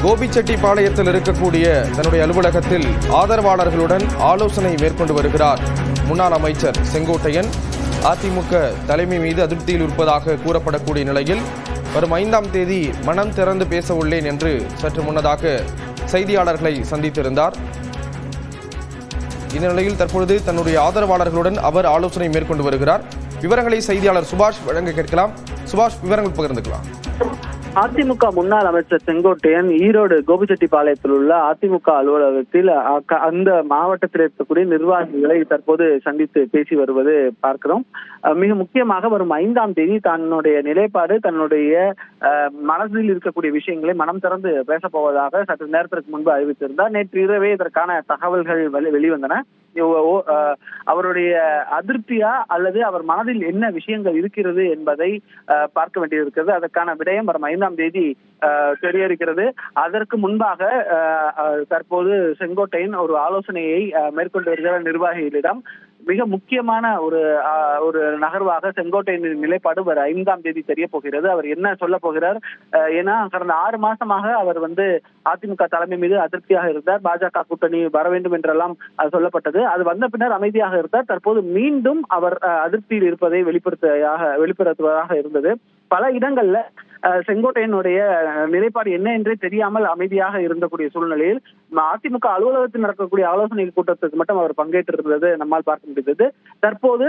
கோபிச்செட்டிப்பாளையத்தில் இருக்கக்கூடிய தன்னுடைய அலுவலகத்தில் ஆதரவாளர்களுடன் ஆலோசனை மேற்கொண்டு வருகிறார் முன்னாள் அமைச்சர் செங்கோட்டையன். அதிமுக தலைமை மீது அதிருப்தியில் இருப்பதாக கூறப்படக்கூடிய நிலையில் வரும் 5ஆம் தேதி மனம் திறந்து பேச உள்ளேன் என்று சற்று முன்னதாக செய்தியாளர்களை சந்தித்திருந்தார். இந்த நிலையில் தற்பொழுது தன்னுடைய ஆதரவாளர்களுடன் அவர் ஆலோசனை மேற்கொண்டு வருகிறார். விவரங்களை செய்தியாளர் சுபாஷ் வழங்க கேட்கலாம். சுபாஷ், விவரங்கள் பகிர்ந்துக்கலாம். அதிமுக முன்னாள் அமைச்சர் செங்கோட்டையன் ஈரோடு கோபிச்செட்டிப்பாளையத்தில் உள்ள அதிமுக அலுவலகத்தில் அந்த மாவட்டத்தில் இருக்கக்கூடிய நிர்வாகிகளை தற்போது சந்தித்து பேசி வருவது பார்க்கிறோம். மிக முக்கியமாக வரும் 5ஆம் தேதி தன்னுடைய நிலைப்பாடு, தன்னுடைய மனதில் இருக்கக்கூடிய விஷயங்களை மனம் திறந்து பேசப் போவதாக சற்று நேரத்திற்கு முன்பு அறிவித்திருந்தார். நேற்று இரவே இதற்கான தகவல்கள் வெளிவந்தன. அவருடைய அதிருப்தியா அல்லது அவர் மனதில் என்ன விஷயங்கள் இருக்கிறது என்பதை பார்க்க வேண்டியிருக்கிறது. அதற்கான விடயம் வரும் 5ஆம் தேதி தெரியவிருக்கிறது. அதற்கு முன்பாக தற்போது செங்கோட்டையன் ஒரு ஆலோசனையை மேற்கொண்டு வருகிற நிர்வாகிகளிடம் மிக முக்கியமான ஒரு நகர்வாக செங்கோட்டையனின் நிலைப்பாடு வர 5ஆம் தேதி தெரிய போகிறது. அவர் என்ன சொல்ல போகிறார்? ஏன்னா கடந்த 6 மாசமாக அவர் அதிமுக தலைமை மீது அதிருப்தியாக இருந்தார். பாஜக கூட்டணி வர வேண்டும் என்றெல்லாம் சொல்லப்பட்டது. அது வந்த பின்னர் அமைதியாக இருந்தார். தற்போது மீண்டும் அவர் அதிருப்தியில் இருப்பதை வெளிப்படுத்துவதாக இருந்தது. பல இடங்கள்ல செங்கோட்டையனுடைய நிலைப்பாடு என்ன என்றே தெரியாமல் அமைதியாக இருந்தக்கூடிய சூழ்நிலையில் அதிமுக அலுவலகத்தில் நடக்கக்கூடிய ஆலோசனை கூட்டத்துக்கு மட்டும் அவர் பங்கேற்றிருந்தது நம்மால் பார்க்க முடிந்தது. தற்போது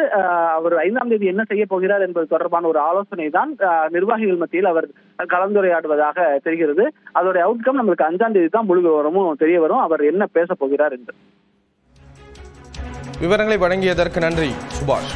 அவர் 5ஆம் தேதி என்ன செய்ய போகிறார் என்பது தொடர்பான ஒரு ஆலோசனை தான் நிர்வாகிகள் மத்தியில் அவர் கலந்துரையாடுவதாக தெரிகிறது. அதோட அவுட்கம் நம்மளுக்கு 5ஆம் தேதி தான் முழு விவரமும் தெரிய வரும், அவர் என்ன பேச போகிறார் என்று. விவரங்களை வழங்கியதற்கு நன்றி சுபாஷ்.